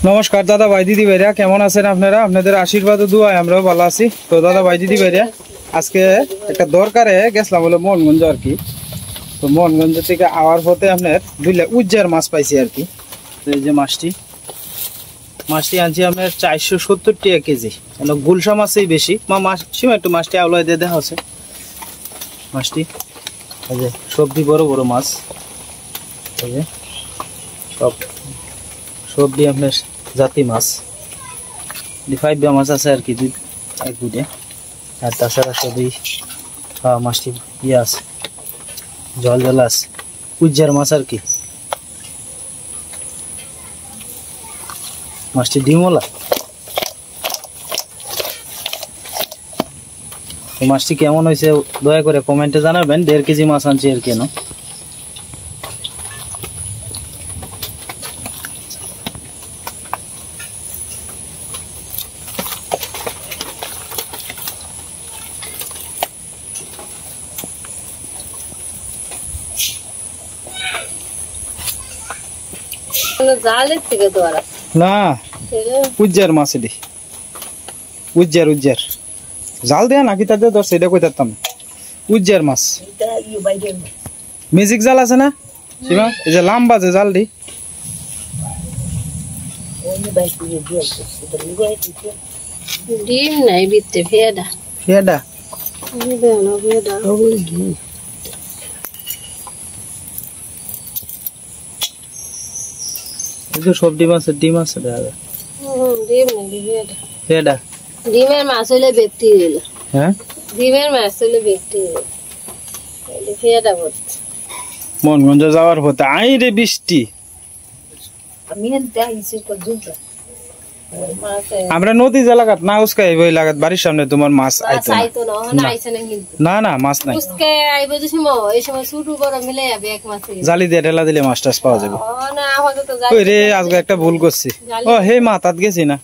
নমস্কার দাদা ভাই দিদি ভাইরা, কেমন আছেন আপনারা? আপনাদের আশীর্বাদ ও দুয়ায় আমরাও ভালো আছি। তো দাদা ভাই দিদি ভাইরা, আজকে একটা দরকারে গেছিলাম হলো মোহনগঞ্জ আর কি। তো মোহনগঞ্জ থেকে আওয়ার পথে আপনার দুইটা উজ্জার মাছ পাইছি আর কি। তো এই যে মাছটি আনছি আপনার 470 টাকা কেজি। গুলশা মাছই বেশি, সীমা একটু মাছটি আওলাই দিয়ে দেখা আছে। মাছটি এই যে সবজি বড় বড় মাছ, এই যে সবজি আপনার জাতি মাছ, 5 মাছ আছে আর কি, এক দুটে। আর তাছাড়া সবই মাছটি ইয়ে আছে, জল আছে, উজ্জার মাছ আর কি। মাছটি ডিমওয়ালা। মাছটি কেমন হয়েছে দয়া করে কমেন্টে জানাবেন। 1.5 কেজি মাছ আনছি আর কেন। না উজ্জার মাছ, এটি উজ্জার জাল দেয়া নাকি তাদের ধরছে, এটা কই থাকতাম। উজ্জার মাছ, ম্যাজিক জাল আছে না সীমা, এই যে লম্বা যে জালটি। ডিম নাই বিতে ফেডা ফেডা সব ডিম আছে, ডিম আছে ডিম নাই ফেডা। ডিমের মাছ হলে ব্যক্তি হইল। হ্যাঁ, ডিমের মাছ হলে ব্যক্তি হইল। ফেডা বলছে মোহনগঞ্জ যাওয়ার পথে আই রে বৃষ্টি। আমরা নদী এলাকাত না উস্কাই ওই লাগাত বাড়ির সামনে তোমার মাছ আইতো না। না মাছ নাই, জালি দিয়ে ঢেলা দিলে মাছ টাছ পাওয়া যাবে। ওই রে আজকে একটা ভুল করছি। ও হে মা তাত গেছি না,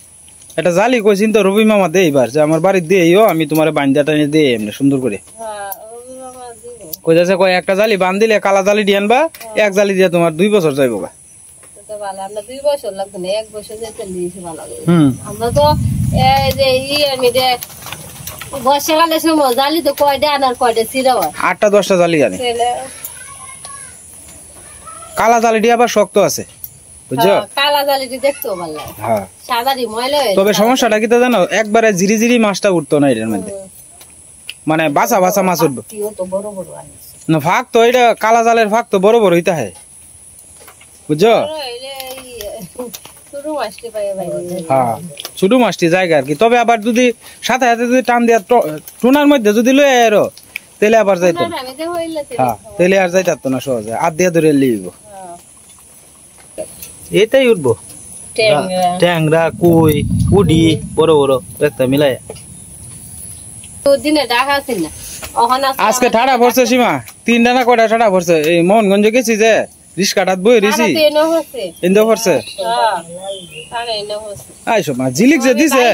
একটা জালি কইছিন তো রবি মামা দে এবার, যে আমার বাড়ি দিয়েও আমি তোমার বান্ধা টানি দিয়ে এমনি সুন্দর করে কইতাছে। কয় একটা জালি বান দিলে কালা জালি দিয়ে আনবা, এক জালি দিয়ে তোমার 2 বছর যাইব। আমরা 2 বছর লাগতো না, 1 বছর যেতে দিয়েছি ভালো। আমরা তো বর্ষাকালের সময় জালি তো কয়টা আনার কয়টা ছিঁড়া হয়, 8টা 10টা জালি জানি। কালা জালিটি আবার শক্ত আছে, বুঝছো? কালা জালিটি দেখতেও ভালো লাগে। হ্যাঁ, সাদাটি ময়লা। তবে সমস্যাটা কি তো জানো, একবারে জিরি মাছটা উঠতো না এটার মধ্যে, মানে বাছা মাছ উঠবো না। ফাঁক তো এটা কালা জালের ফাঁক তো বড় বড় হইতে হয়, বুঝছো? হ্যাঁ, ছোট মাছটি জায়গা আর কি। তবে আবার যদি সাথে সাথে যদি টান দেওয়ার টুনার মধ্যে যদি লয়ে আরো, তাহলে আবার যাইতো। হ্যাঁ, তাহলে আর যাইতো না সহজে, আর দিয়ে ধরে লিব। এটাই উঠবো, ট্যাংরা কই উডি বড় বড় একটা মিলাই। আজকে ঠাড়া পড়ছে সীমা, 3 ডানা কয়টা ঠাড়া পড়ছে। এই মোহনগঞ্জ গেছি যে রিস্কাটাত বই রিসি ইন্দো পড়ছে। আইসো মা ঝিলিক যে দিছে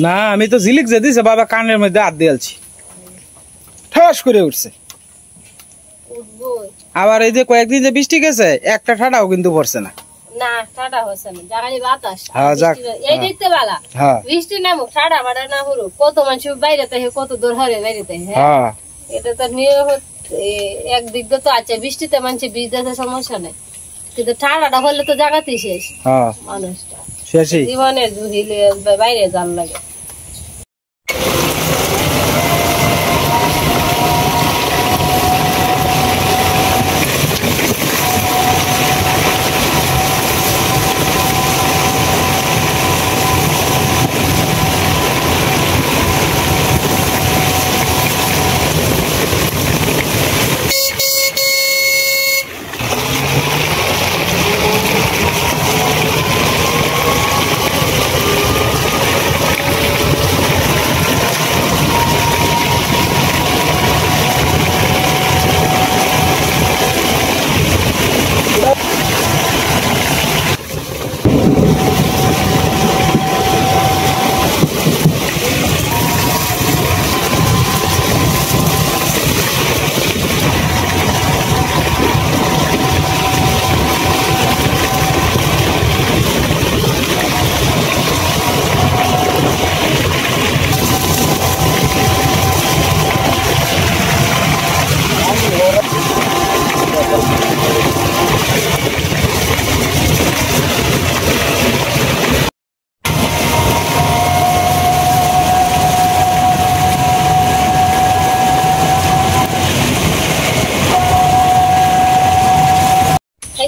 না, আমি তো ঝিলিক যে দিছে বাবা কানের মধ্যে হাত দিয়েছি, ঠস করে উঠছে। আবার এই যে কয়েকদিন যে বৃষ্টি গেছে, একটা ঠাডাও কিন্তু পড়ছে না। কত মানুষ বাইরে কত দূর হরে বাইরে, এটা তো একদিক দিয়ে তো আছে, বৃষ্টিতে মানুষের ভিজতে সমস্যা নেই, কিন্তু ঠান্ডাটা হলে তো জায়গাতেই শেষ মানুষটা, জীবনের ঝুঁকি বাইরে যান লাগে।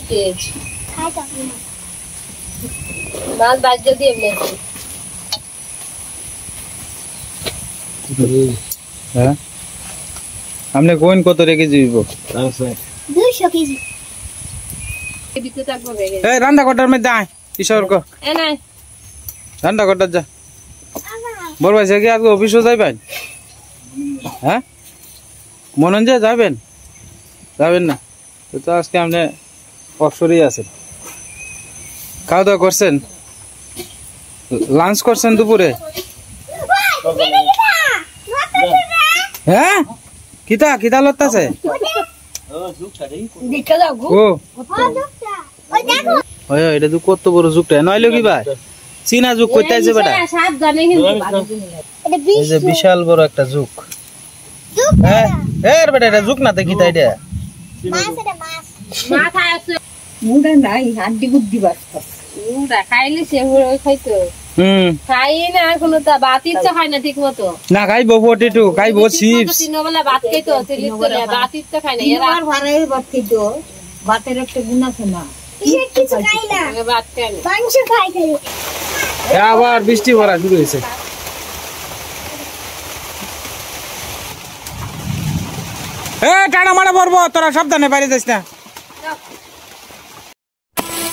কেজি মাছ বাজ্য দিয়ে এমনি হ্যাঁ আপনি কোন কত রেখে দিব 200 কেজি দিতে থাকবো বেগে এই রান্না কটার মধ্যে আয় কিশোর কো এ নাই রান্না কটার যা বড় ভাই কি আজকে অফিসে যাইবেন হ্যাঁ মনন যে যাবেন যাবেন না তো আজকে আপনি অবসরই আছেন খাওয়া দাওয়া করছেন লাঞ্চ করছেন দুপুরে হ্যাঁ কিতা কিতা লত্তাছে ও ওই এটা তো কত বড় যুগটা নইলো কি ভাই চীনা যুগ কইতে আছে বেটা সাত জানে কিন্তু এই যে বিশাল বড় একটা যুগ হ্যাঁ এর বেটা এটা যুগ না দেখি তাই এটা মা খাইছে মুড়া নাই হাড্ডি গুড্ডি বাস্তা মুড়া খাইলে সে ওই খাইতো খাই না এখনো তা ভাত ইচ্ছা খায় না ঠিক মতো না খাইবো 42 খাইবো চিপস তিনবেলা ভাত খাইতো তেলি চলে ভাত ইচ্ছা খায় না এরা আর ভাড়াই ভাত খাইতো ভাতের একটা গুণ আছে না কিছু খাই না ভাত খায় না মাংস খাই খাই আবার বৃষ্টি পড়া শুরু হয়েছে টানা মারা পড়বো তোরা সাবধানে বাইরে যাস না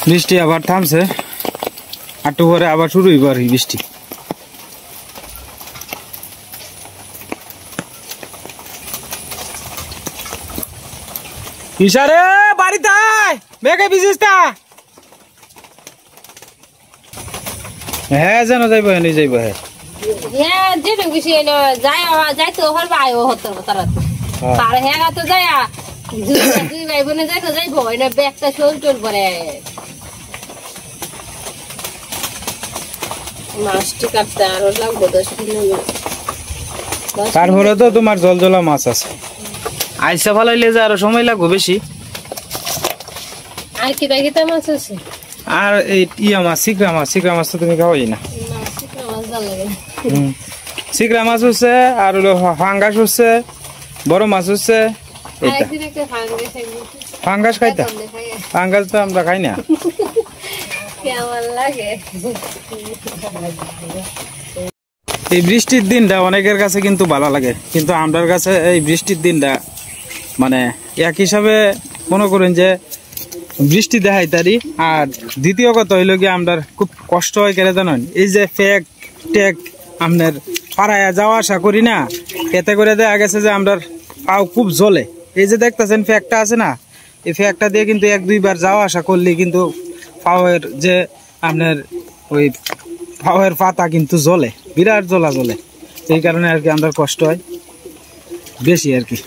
বৃষ্টি আবার থামছে একটু পরে আবার শুরু হইব আর বৃষ্টি ইশারে বাড়িতে আয় বেগে বিজিস তা হ্যাঁ যেন যাইব হ্যাঁ যাইব হ্যাঁ হ্যাঁ যেটা কিছু যাইতো হল ভাই ও হতো তারা তার হ্যাঁ তো যায় দুই ভাই বোনে যাইতো যাইবো এটা ব্যাগটা চল চল পরে মাছটি কাটতে আরো লাগবো 10 কিলো তারপরে তো তোমার জলজলা মাছ আছে আইসা ফালাইলে যে আরো সময় লাগবে বেশি আর কি কিতা মাছ আছে আর এই ইয়া মাছ সিকরা মাছ তো তুমি খাওয়াই না সিকরা মাছ হচ্ছে আর হলো ফাঙ্গাস হচ্ছে বড় মাছ হচ্ছে এটা ফাঙ্গাস খাইতা ফাঙ্গাস তো আমরা খাই না কেমন লাগে এই বৃষ্টির দিনটা অনেকের কাছে কিন্তু ভালো লাগে কিন্তু আমার কাছে এই বৃষ্টির দিনটা মানে এক হিসাবে মনে করেন যে বৃষ্টি দেখাই তারি আর দ্বিতীয় কথা হইল কি আমরা খুব কষ্ট হয় কেন জানেন এই যে ফেক টেক আপনার পাড়ায় যাওয়া আসা করি না এতে করে দেখা গেছে যে আমরা পাও খুব জ্বলে এই যে দেখতেছেন ফ্যাকটা আছে না এই ফ্যাকটা দিয়ে কিন্তু 1-2 বার যাওয়া আসা করলে কিন্তু পাওয়ের যে আপনার ওই পাওয়ের পাতা কিন্তু জ্বলে বিরাট জ্বলা জ্বলে এই কারণে আর কি আমরা কষ্ট হয় বেশি আর কি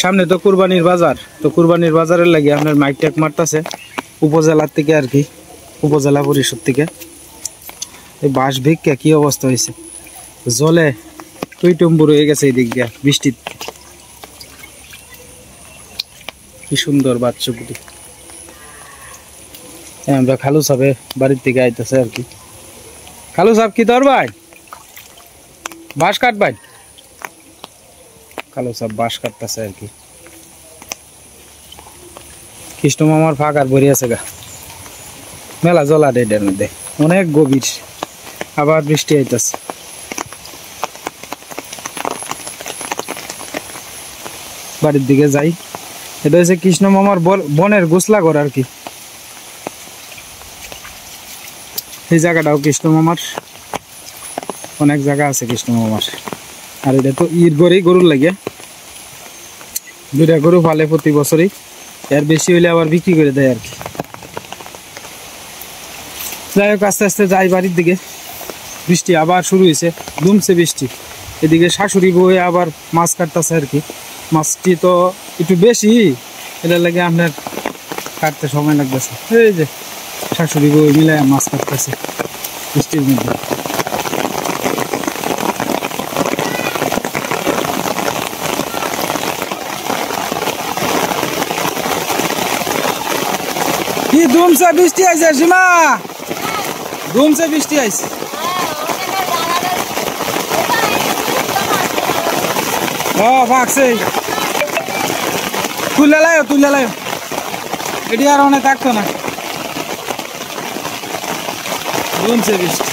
সামনে তো কুরবানির বাজার তো কুরবানির বাজারের লাগে আপনার মাইক ট্যাক মারতেছে উপজেলার থেকে আর কি উপজেলা পরিষদ থেকে এই বাঁশ ভিক্ষা কি অবস্থা হয়েছে জলে টুইটুম্বুর হয়ে গেছে এই দিক দিয়ে বৃষ্টির কি সুন্দর বাচ্চাগুলি আমরা খালু সাহেব বাড়ির থেকে আইতেছে আর কি খালু সাহেব কি তোর ভাই বাঁশ কাটবাই খালু সাহেব বাঁশ কাটতেছে আর কি কৃষ্ণ মামার ফাঁক আর ভরি আছে গা মেলা জলা ডেডের মধ্যে অনেক গভীর আবার বৃষ্টি আইতেছে বাড়ির দিকে যাই এটা হচ্ছে কৃষ্ণ মামার বনের গোসলা ঘর আর কি এই জায়গাটাও কৃষ্ণ মামার অনেক জায়গা আছে কৃষ্ণ মামার আর এটা তো ঈদ গড়েই গরুর লাগে 2টা গরু ফালে প্রতি বছরই এর বেশি হইলে আবার বিক্রি করে দেয় আর কি যাই হোক আস্তে আস্তে যাই বাড়ির দিকে বৃষ্টি আবার শুরু হয়েছে দুমছে বৃষ্টি এদিকে শাশুড়ি বউয়ে আবার মাছ কাটতেছে আর কি মাছটি তো একটু বেশি এটার লাগে আপনার কাটতে সময় লাগতেছে এই যে শাশুড়ি বউ মিলে মাছ কাটতেছে বৃষ্টির মধ্যে কি ধুমছে বৃষ্টি আইছে সীমা ধুমছে বৃষ্টি আইছে ও ফাকছে তুলে লাইও এটি আর অনেক থাকতো না জমছে বৃষ্টি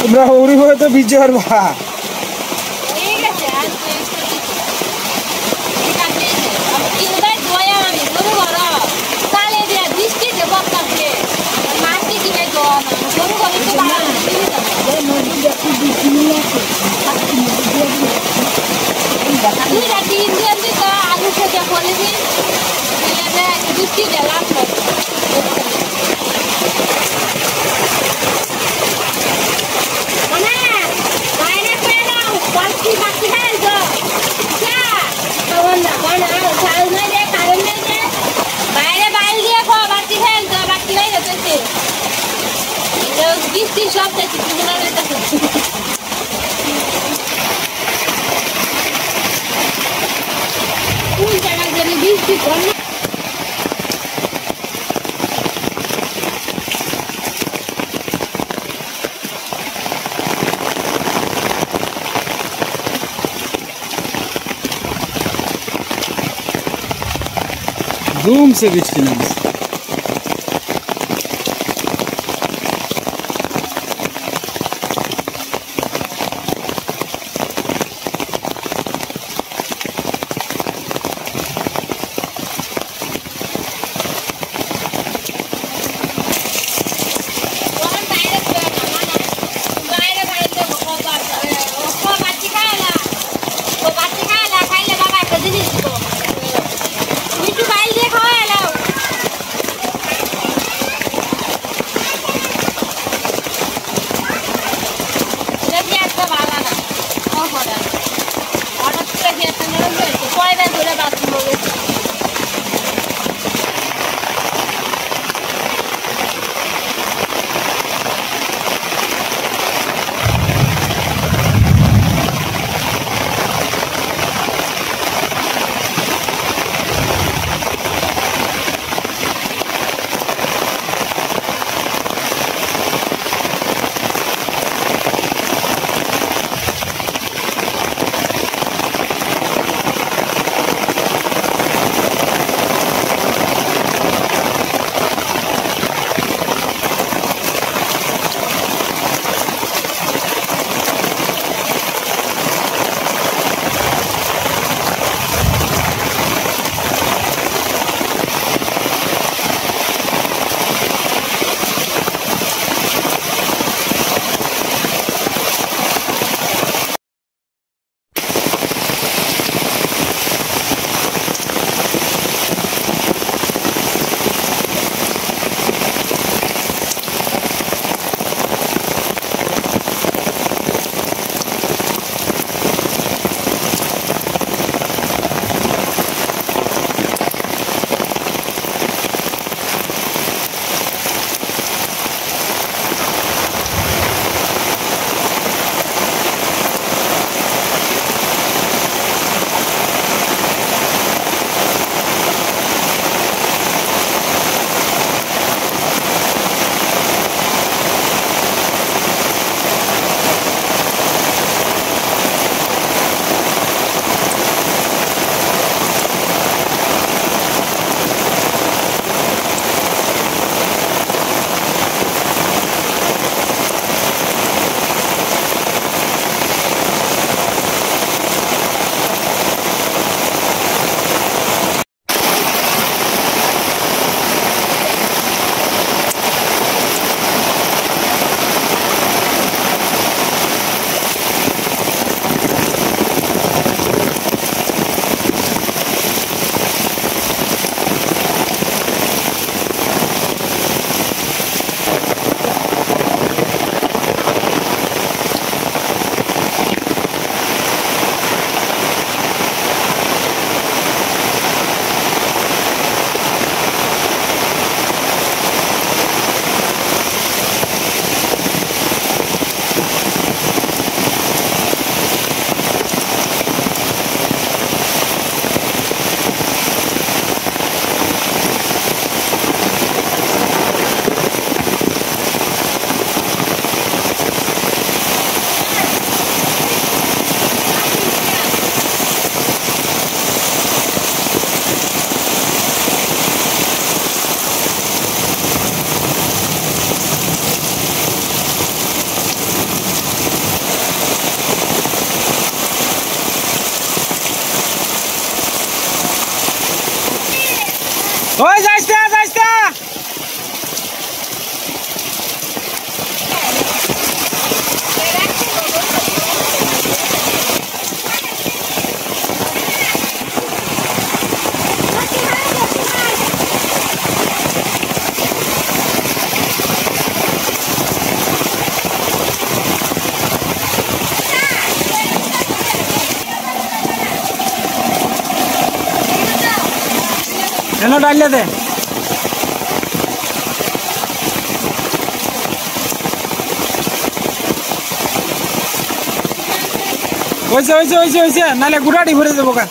তোমরা হৌরি হয়ে তো ভিজে পারবা ঠিক আছে আর কিনবে দয়া আমি গরু ঘর কালে দিয়া বৃষ্টিতে বক্কাতে মাটি কিনে দোয়া না গরু ঘরে তো বাড়া দুই রাতি ইন্ডিয়ান দিতে আলু খেতে করে দিন বৃষ্টি দিলাম বৃষ্টি সব দেখছি কোন জায়গায় যদি বৃষ্টি করে धूम से बृष्टि नामছে ওই যাইস না যাইস না এনো ডাইলে দে হয়েছে নাহলে গুড়াটি ভরে যাবো কা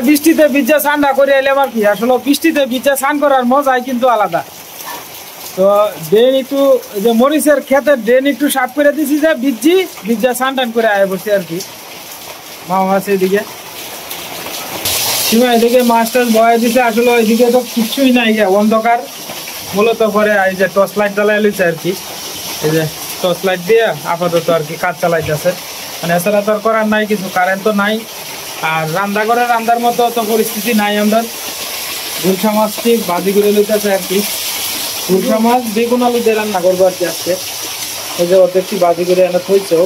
বৃষ্টিতে ভিজা ঠান্ডা করে এলাম আর কি আসলে বৃষ্টিতে ভিজা স্নান করার মজাই কিন্তু আলাদা তো ড্রেন একটু যে মরিচের ক্ষেতের ড্রেন একটু সাফ করে দিছি যে ভিজা স্নান টান করে আয় বসে আর কি মামা আছে এদিকে সীমা এদিকে মাছ টাছ বয়ে দিছে আসলে ওইদিকে তো কিছুই নাই অন্ধকার মূলত পরে এই যে টর্চ লাইট জ্বালাই লইছে আর কি এই যে টর্চ লাইট দিয়ে আপাতত আর কি কাজ চালাইতেছে মানে এছাড়া তো আর করার নাই কিছু কারেন্ট তো নাই আর রান্না করে রান্নার মতো তো পরিস্থিতি নাই আমরা গুলশা মাছ ঠিক ভাজি করে লইতেছে আর কি গুলশা মাছ বেগুন আলু দিয়ে রান্না করবো আর কি আজকে এই যে অর্ধেকটি ভাজি করে এনে থইছেও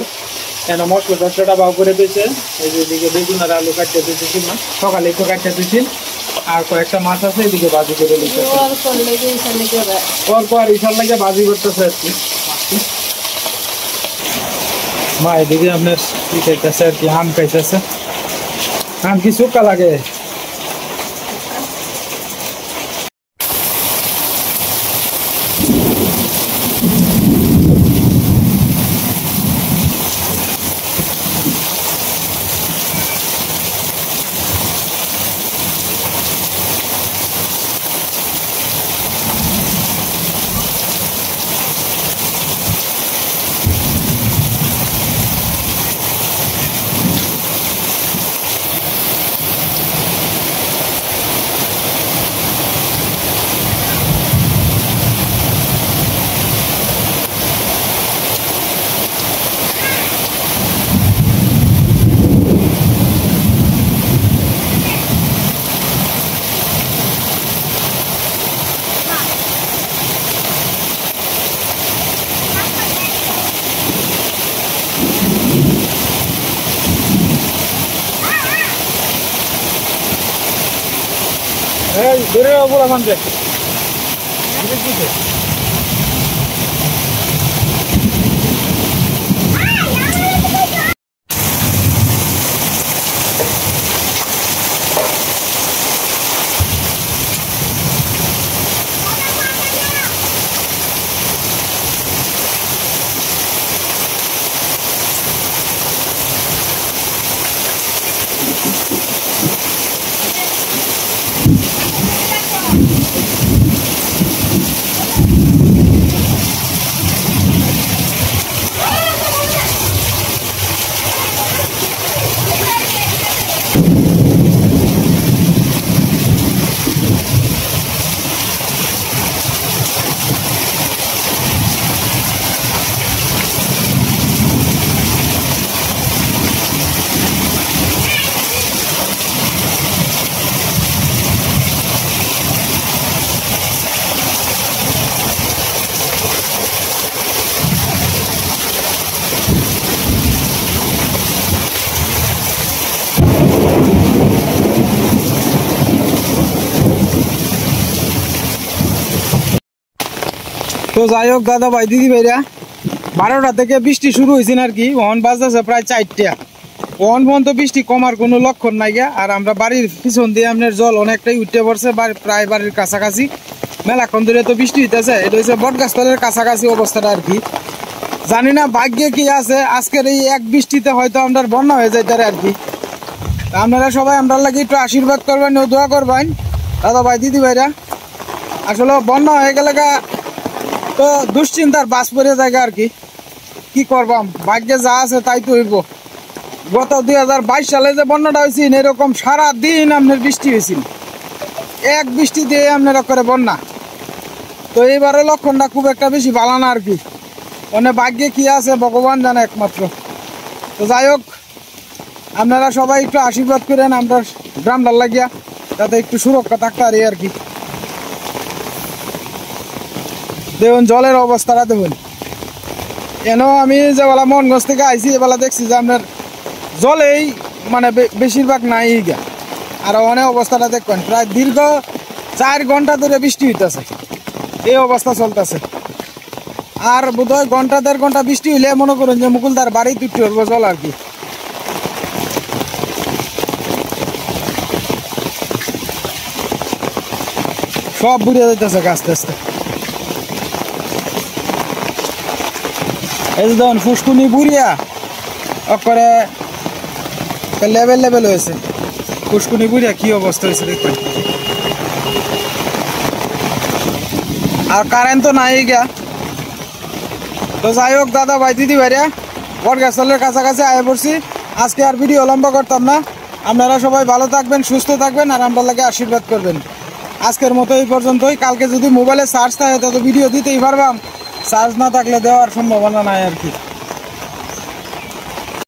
কেন মশলা টসলাটা বাউ করে দিয়েছে এই যে এদিকে বেগুন আর আলু কাটতে দিয়েছি না সকালে একটু কাটতে দিয়েছি আর কয়েকটা মাছ আছে এদিকে ভাজি করে লইতেছে পর ইসার লাগে ভাজি করতেছে আর কি মা এদিকে আপনার কি খাইতেছে আর কি আম খাইতেছে আম কি শুকা লাগে দূরে বলা মানবে তো যাই হোক দাদা ভাই দিদি ভাইরা 12টা থেকে বৃষ্টি শুরু হয়েছে আর কি ওহন বাজতেছে প্রায় 4টা ওহন পর্যন্ত বৃষ্টি কমার কোনো লক্ষণ নাই গিয়া আর আমরা বাড়ির পিছন দিয়ে আপনার জল অনেকটাই উঠতে পড়ছে প্রায় বাড়ির কাছাকাছি মেলাক্ষণ ধরে তো বৃষ্টি হইতেছে এটা হচ্ছে বটগাছতলের কাছাকাছি অবস্থাটা আর কি জানি না ভাগ্যে কি আছে আজকের এই এক বৃষ্টিতে হয়তো আমরা বন্যা হয়ে যাইতারে আর কি আপনারা সবাই আমরা লাগে একটু আশীর্বাদ করবেন ও দোয়া করবেন দাদা ভাই দিদি ভাইরা আসলে বন্যা হয়ে গেলে তো দুশ্চিন্তার বাস পড়ে জায়গা আর কি করবাম ভাগ্যে যা আছে তাই তো হইব গত 2022 সালে যে বন্যাটা হয়েছিল এরকম সারাদিন আপনার বৃষ্টি হয়েছিল এক বৃষ্টি দিয়ে আপনারা করে বন্যা তো এইবারে লক্ষণটা খুব একটা বেশি ভালো না আর কি মানে ভাগ্যে কি আছে ভগবান জানে একমাত্র তো যাই হোক আপনারা সবাই একটু আশীর্বাদ করেন আমরা গ্রামটার লাগিয়া যাতে একটু সুরক্ষা থাকতে পারি আর কি দেখুন জলের অবস্থাটা দেখুন কেন আমি যেবেলা মনগঞ্জ থেকে আইছি এবেলা দেখছি যে আপনার জলেই মানে বেশিরভাগ নাই গা আর অনেক অবস্থাটা দেখবেন প্রায় দীর্ঘ 4 ঘন্টা ধরে বৃষ্টি হইতেছে এই অবস্থা চলতেছে আর বোধহয় ঘন্টা 1.5 ঘন্টা বৃষ্টি হইলে মনে করুন যে মুকুলদার বাড়ি তুটি উঠবো জল আর কি সব বুড়িয়ে যাইতেছে আস্তে আস্তে এই যে দেখুন ফুসকুনি বুড়িয়া করে লেভেল হয়েছে ফুসকুনি বুড়িয়া কি অবস্থা হয়েছে দেখবেন আর কারেন্ট তো নাই গা তো যাই হোক দাদা ভাই দিদি ভাইরা বটগাছতলের কাছাকাছি আয় পড়ছি আজকে আর ভিডিও লম্বা করতাম না আপনারা সবাই ভালো থাকবেন সুস্থ থাকবেন আর আমরা লাগে আশীর্বাদ করবেন আজকের মতো এই পর্যন্তই কালকে যদি মোবাইলে চার্জ থাকে তত ভিডিও দিতেই পারবাম চার্জ না থাকলে দেওয়ার সম্ভাবনা নাই আর কি